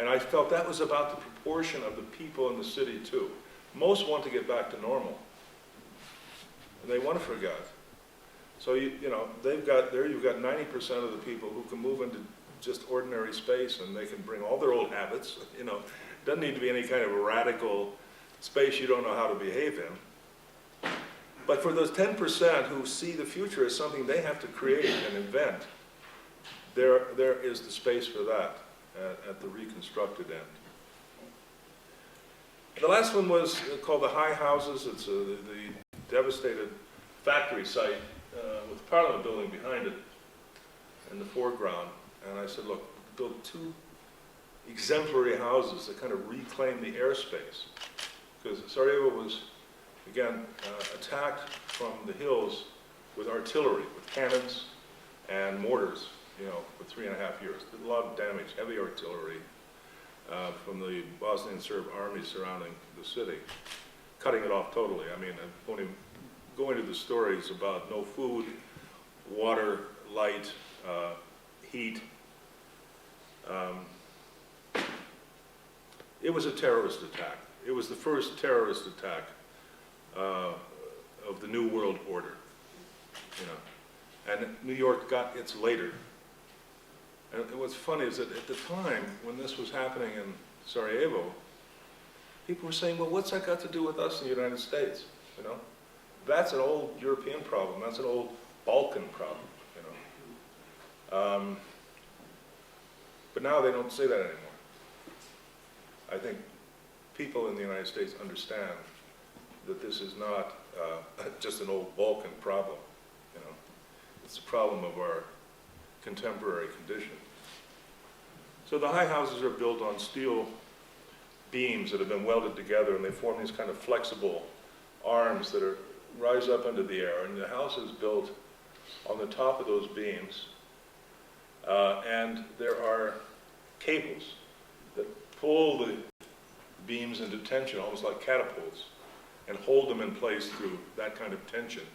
And I felt that was about the proportion of the people in the city too. Most want to get back to normal. And they want to forget. So you know, they've got, there you've got 90% of the people who can move into just ordinary space and they can bring all their old habits, you know. Doesn't need to be any kind of a radical space you don't know how to behave in. But for those 10% who see the future as something they have to create and invent, there is the space for that at the reconstructed end. The last one was called the High Houses. It's the devastated factory site with the Parliament building behind it in the foreground. And I said, look, build two exemplary houses that kind of reclaim the airspace. Because Sarajevo was, again, attacked from the hills with artillery, with cannons and mortars, you know, for 3.5 years. Did a lot of damage, heavy artillery from the Bosnian Serb army surrounding the city, cutting it off totally. I mean, I won't even go into the stories about no food, water, light, heat. It was a terrorist attack. It was the first terrorist attack of the New World Order, you know. And New York got its later. And what's funny is that at the time when this was happening in Sarajevo, people were saying, well, what's that got to do with us in the United States, you know? That's an old European problem. That's an old Balkan problem, you know. But now they don't say that anymore. I think people in the United States understand that this is not just an old Balkan problem, you know. It's a problem of our contemporary condition. So the high houses are built on steel beams that have been welded together, and they form these kind of flexible arms that rise up into the air, and the house is built on the top of those beams, and there are cables that pull the beams into tension, almost like catapults, and hold them in place through that kind of tension.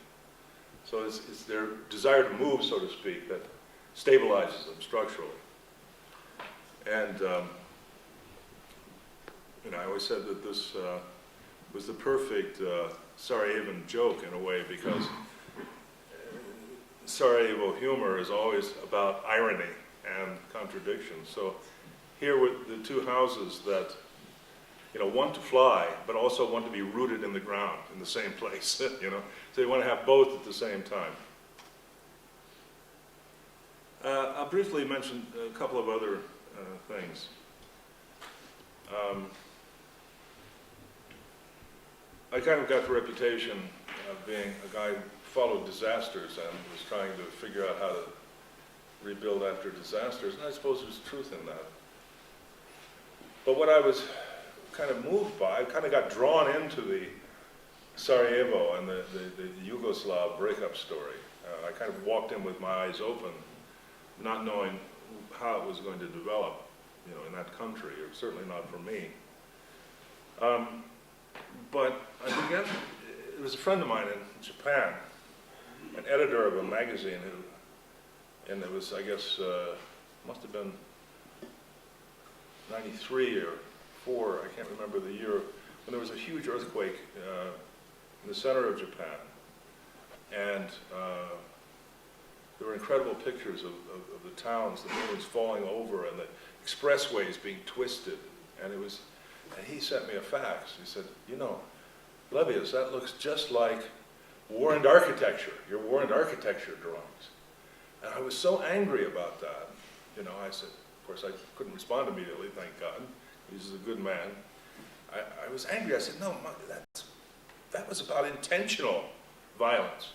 So it's their desire to move, so to speak, that stabilizes them structurally. And you know, I always said that this was the perfect Sarajevan joke in a way, because Sarajevo humor is always about irony and contradiction. So here were the two houses that, you know, want to fly, but also want to be rooted in the ground in the same place, you know. So you want to have both at the same time. I'll briefly mention a couple of other things. I kind of got the reputation of being a guy who followed disasters and was trying to figure out how to rebuild after disasters, and I suppose there's truth in that. But what I was kind of moved by, I kind of got drawn into the Sarajevo and the Yugoslav breakup story. I kind of walked in with my eyes open, not knowing how it was going to develop, you know, in that country, or certainly not for me. But I began, it was a friend of mine in Japan, an editor of a magazine who, and it was, I guess, must have been 93 or 4, I can't remember the year, when there was a huge earthquake in the center of Japan. And there were incredible pictures of the towns, the buildings falling over, and the expressways being twisted. And it was, and he sent me a fax. He said, you know, Lebbeus, that looks just like war and architecture, your war and architecture drawings. And I was so angry about that. You know, I said, of course, I couldn't respond immediately, thank God. He's a good man. I was angry. I said, no, that was about intentional violence.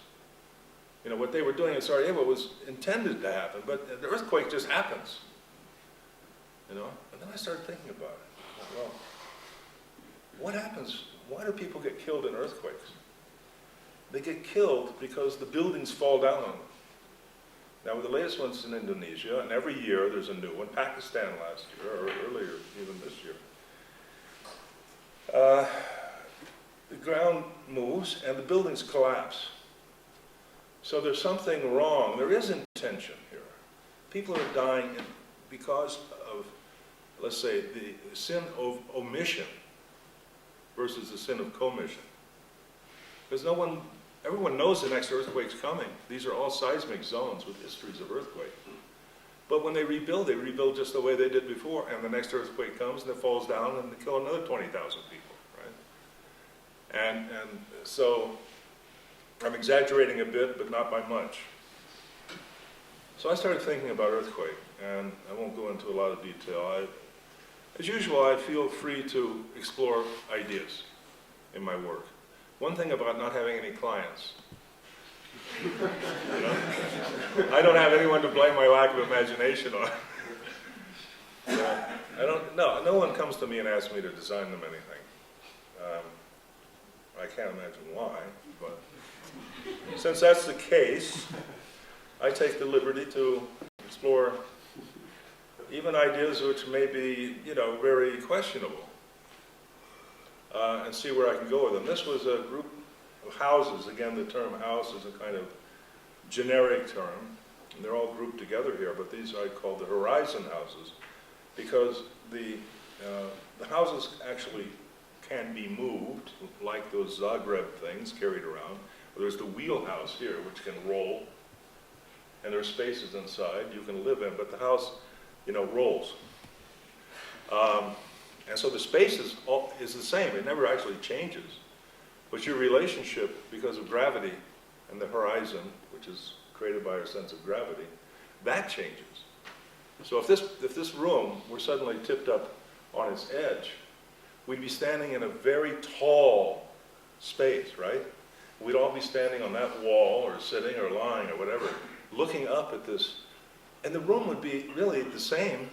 You know, what they were doing in Sarajevo was intended to happen, but the earthquake just happens. You know? And then I started thinking about it. Well, what happens? Why do people get killed in earthquakes? They get killed because the buildings fall down on them. Now, with the latest one's in Indonesia, and every year there's a new one. Pakistan last year, or earlier, even this year. The ground moves and the buildings collapse. So there's something wrong. There is intention here. People are dying because of let's say, the sin of omission versus the sin of commission. Because everyone knows the next earthquake's coming. These are all seismic zones with histories of earthquake. But when they rebuild just the way they did before, and the next earthquake comes and it falls down and they kill another 20,000 people, right? And so I'm exaggerating a bit, but not by much. So I started thinking about earthquake, and I won't go into a lot of detail. As usual, I feel free to explore ideas in my work. One thing about not having any clients, you know? I don't have anyone to blame my lack of imagination on. No one comes to me and asks me to design them anything. I can't imagine why, but since that's the case, I take the liberty to explore even ideas which may be, very questionable, and see where I can go with them. This was a group of houses. Again, the term house is a kind of generic term, and they're all grouped together here, but these I call the horizon houses, because the houses actually can be moved, like those Zagreb things carried around. There's the wheelhouse here, which can roll, and there's spaces inside you can live in, but the house, rolls. And so the space is the same. It never actually changes. But your relationship, because of gravity and the horizon, which is created by our sense of gravity, that changes. So if this room were suddenly tipped up on its edge, we'd be standing in a very tall space, right? We'd all be standing on that wall or sitting or lying or whatever, looking up at this. And the room would be really the same,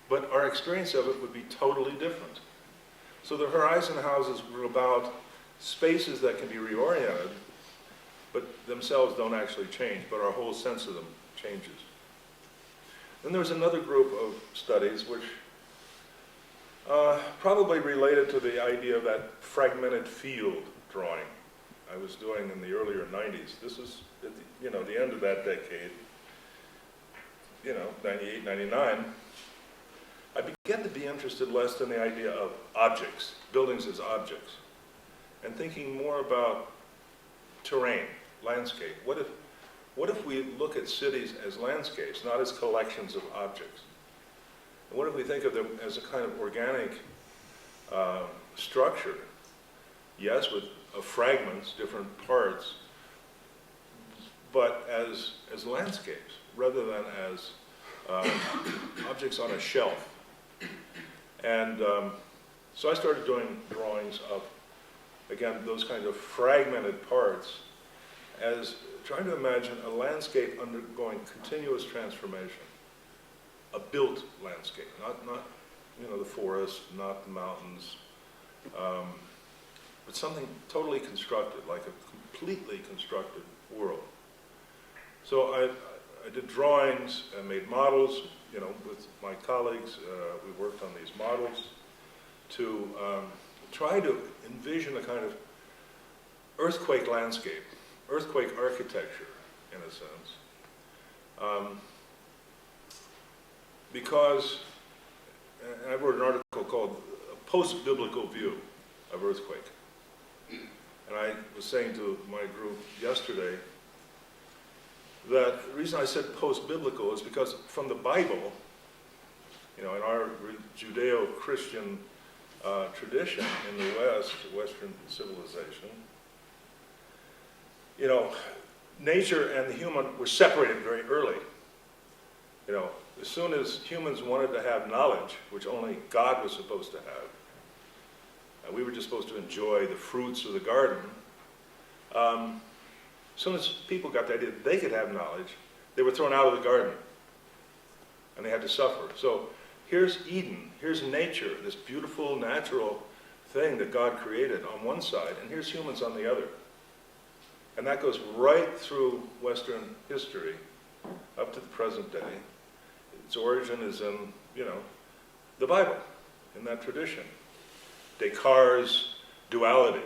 but our experience of it would be totally different. So the horizon houses were about spaces that can be reoriented, but themselves don't actually change, but our whole sense of them changes. Then there was another group of studies which probably related to the idea of that fragmented field drawing I was doing in the earlier 90s. This is at the end of that decade, 98, 99. I began to be interested less in the idea of objects, buildings as objects, and thinking more about terrain, landscape. What if we look at cities as landscapes, not as collections of objects? And what if we think of them as a kind of organic structure? Yes, with fragments, different parts, but as landscapes, rather than as objects on a shelf. And so I started doing drawings of, again, those kinds of fragmented parts, as trying to imagine a landscape undergoing continuous transformation, a built landscape, not the forest, not the mountains, but something totally constructed, like a completely constructed world. So I did drawings and made models, with my colleagues. We worked on these models to try to envision a kind of earthquake landscape, earthquake architecture, in a sense. Because, and I wrote an article called A Post-Biblical View of Earthquake. And I was saying to my group yesterday that the reason I said post-biblical is because from the Bible, in our Judeo-Christian tradition in the West, Western civilization, nature and the human were separated very early. As soon as humans wanted to have knowledge, which only God was supposed to have, we were just supposed to enjoy the fruits of the garden. As soon as people got the idea that they could have knowledge, they were thrown out of the garden, and they had to suffer. So here's Eden, here's nature, this beautiful natural thing that God created on one side, and here's humans on the other. And that goes right through Western history up to the present day. Its origin is in, the Bible, in that tradition. Descartes' duality,